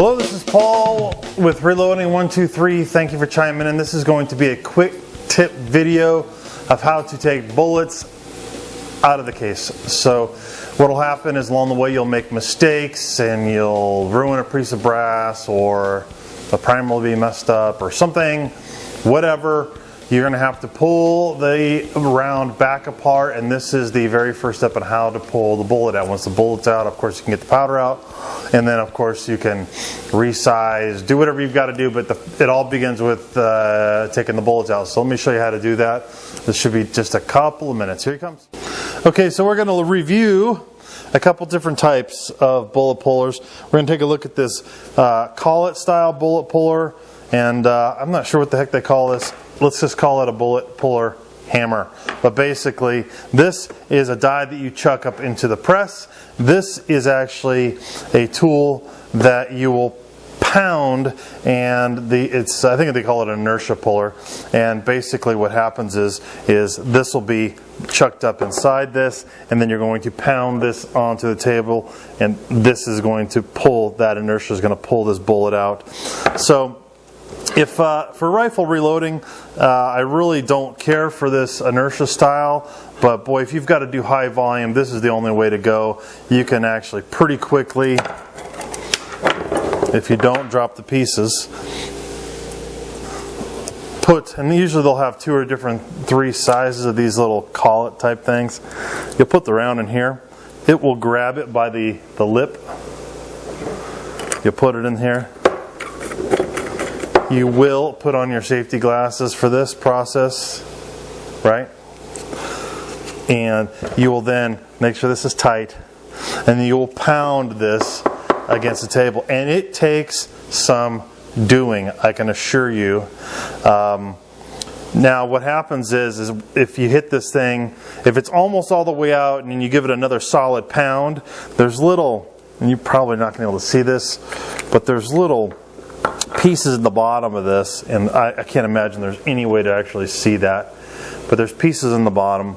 Hello, this is Paul with Reloading 123. Thank you for chiming in. This is going to be a quick tip video of how to take bullets out of the case. So what will happen is along the way you'll make mistakes and you'll ruin a piece of brass, or the primer will be messed up or something, whatever. You're going to have to pull the round back apart, and this is the very first step in how to pull the bullet out. Once the bullet's out, of course you can get the powder out, and then of course you can resize, do whatever you've got to do, but it all begins with taking the bullets out. So let me show you how to do that. This should be just a couple of minutes. Here he comes. Okay, so we're going to review a couple different types of bullet pullers. We're going to take a look at this collet style bullet puller, and I'm not sure what the heck they call this. Let's just call it a bullet puller hammer. But basically, this is a die that you chuck up into the press. This is actually a tool that you will pound, and I think they call it an inertia puller. And basically what happens is this will be chucked up inside this, and then you're going to pound this onto the table, and this is going to pull, that inertia is going to pull this bullet out. So if for rifle reloading, I really don't care for this inertia style, but boy, if you've got to do high volume, this is the only way to go. You can actually pretty quickly, if you don't drop the pieces, and usually they'll have 2 or 3 sizes of these little collet type things. You'll put the round in here. It will grab it by the lip. You'll put it in here. You will put on your safety glasses for this process, right? And you will then make sure this is tight, and you will pound this against the table. And it takes some doing, I can assure you. Now what happens is if you hit this thing, if it's almost all the way out and you give it another solid pound, there's little, and you're probably not going to be able to see this, but there's little pieces in the bottom of this, and I can't imagine there's any way to actually see that, but there's pieces in the bottom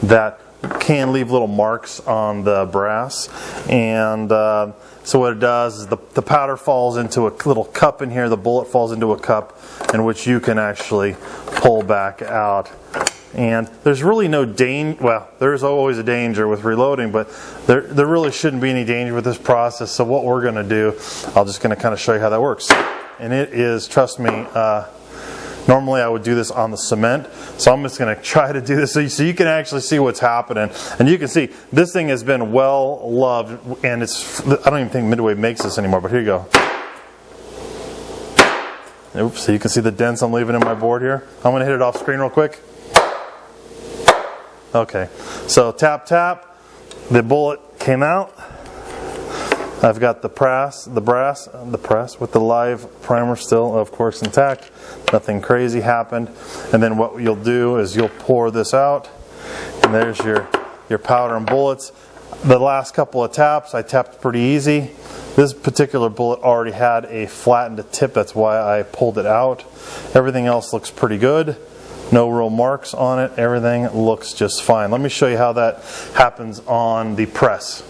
that can leave little marks on the brass. And so what it does is the powder falls into a little cup in here, the bullet falls into a cup in which you can actually pull back out. And there's really no danger, well, there's always a danger with reloading, but there really shouldn't be any danger with this process. So what we're going to do, I'm just going to kind of show you how that works. And it is, trust me, normally I would do this on the cement, so I'm just going to try to do this so you can actually see what's happening. And you can see this thing has been well loved, and I don't even think Midway makes this anymore, but here you go. Oops, so you can see the dents I'm leaving in my board here. I'm going to hit it off screen real quick. Okay, so tap tap, the bullet came out. I've got the brass with the live primer still, of course, intact. Nothing crazy happened. And then what you'll do is you'll pour this out, and there's your powder and bullets. The last couple of taps, I tapped pretty easy. This particular bullet already had a flattened tip, that's why I pulled it out. Everything else looks pretty good. No real marks on it. Everything looks just fine. Let me show you how that happens on the press.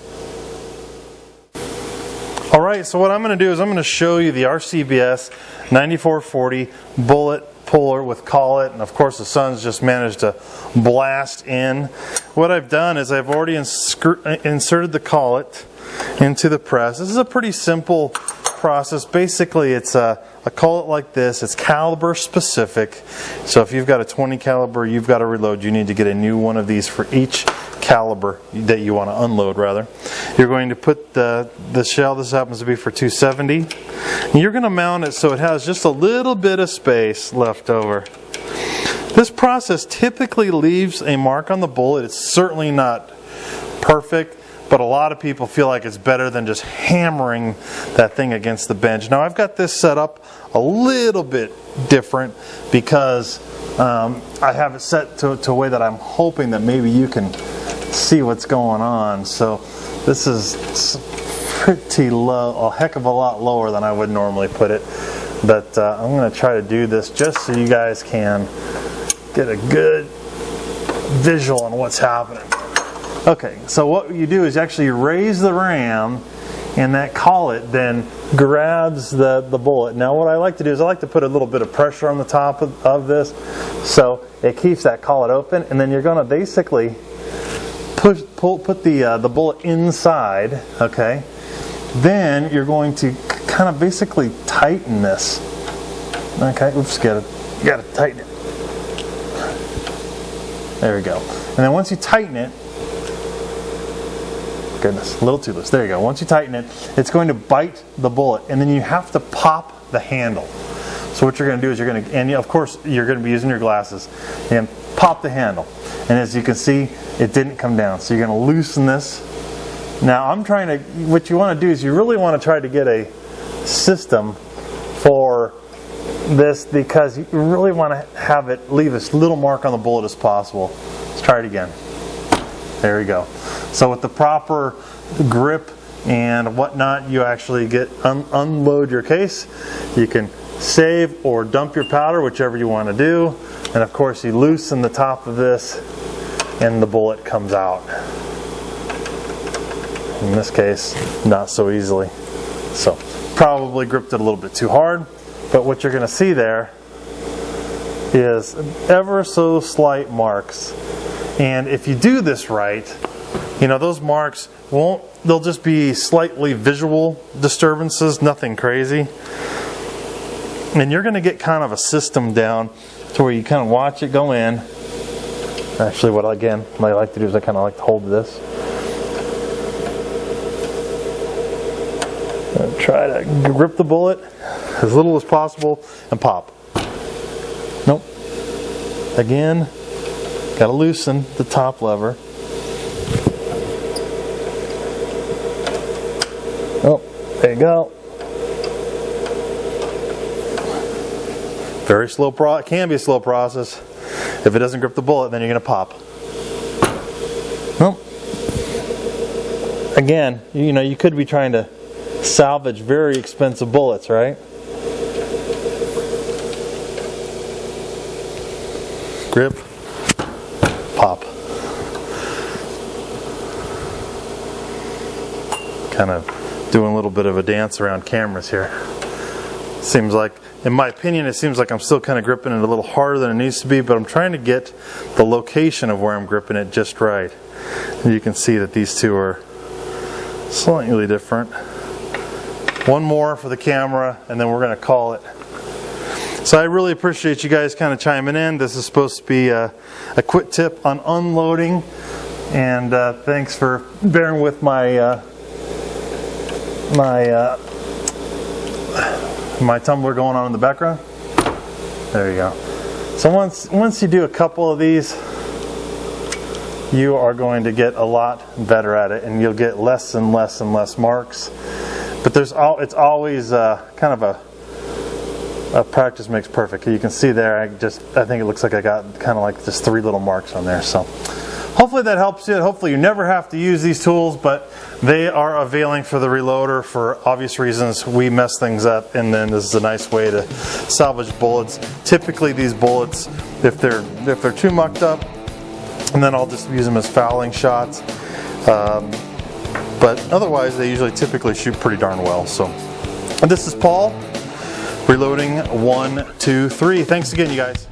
Alright, so what I'm going to do is I'm going to show you the RCBS 9440 bullet puller with collet, and of course the sun's just managed to blast in. What I've done is I've already inserted the collet into the press. This is a pretty simple process. Basically it's a collet like this. It's caliber specific, so if you've got a 20 caliber you've got to reload, you need to get a new one of these for each caliber that you want to unload, rather. You're going to put the shell, this happens to be for 270, and you're going to mount it so it has just a little bit of space left over. This process typically leaves a mark on the bullet. It's certainly not perfect, but a lot of people feel like it's better than just hammering that thing against the bench. Now I've got this set up a little bit different because I have it set to a way that I'm hoping that maybe you can see what's going on. So this is pretty low, a heck of a lot lower than I would normally put it. But I'm going to try to do this just so you guys can get a good visual on what's happening. Okay, so what you do is actually raise the ram and that collet then grabs the bullet. Now what I like to do is I like to put a little bit of pressure on the top of this, so it keeps that collet open, and then you're going to basically put the bullet inside, okay? Then you're going to kind of basically tighten this. Okay, oops, gotta tighten it. There we go. And then once you tighten it, goodness, a little too loose. There you go. Once you tighten it, it's going to bite the bullet, and then you have to pop the handle. So what you're going to do is you're going to, and of course you're going to be using your glasses, and pop the handle. And as you can see, it didn't come down. So you're going to loosen this. Now I'm trying to, what you want to do is you really want to try to get a system for this, because you really want to have it leave as little mark on the bullet as possible. Let's try it again. There we go. So with the proper grip and whatnot, you actually get unload your case. You can save or dump your powder, whichever you want to do. And of course you loosen the top of this and the bullet comes out. In this case, not so easily. So probably gripped it a little bit too hard, but what you're going to see there is ever so slight marks. And if you do this right, you know, those marks won't, they'll just be slightly visual disturbances, nothing crazy. And you're going to get kind of a system down to where you kind of watch it go in. Actually, what I like to do is I kind of like to hold this. And try to grip the bullet as little as possible and pop. Nope. Again, got to loosen the top lever. Oh, there you go. Very slow it can be a slow process. If it doesn't grip the bullet, then you're going to pop. Well, again, you know, you could be trying to salvage very expensive bullets, right? Grip, pop. Kind of doing a little bit of a dance around cameras here. Seems like, in my opinion, it seems like I'm still kind of gripping it a little harder than it needs to be, but I'm trying to get the location of where I'm gripping it just right. And you can see that these two are slightly different. One more for the camera, and then we're going to call it. So I really appreciate you guys kind of chiming in. This is supposed to be a quick tip on unloading, and thanks for bearing with my my tumbler going on in the background. There you go. So once you do a couple of these, you are going to get a lot better at it, and you'll get less and less and less marks. But it's always kind of a practice makes perfect. You can see there, I think it looks like I got kind of like just 3 little marks on there. So hopefully that helps you. Hopefully you never have to use these tools, but they are availing for the reloader for obvious reasons. We mess things up, and then this is a nice way to salvage bullets. Typically these bullets, if they're too mucked up, and then I'll just use them as fouling shots. But otherwise they usually typically shoot pretty darn well. So, and this is Paul, reloading 1, 2, 3. Thanks again, you guys.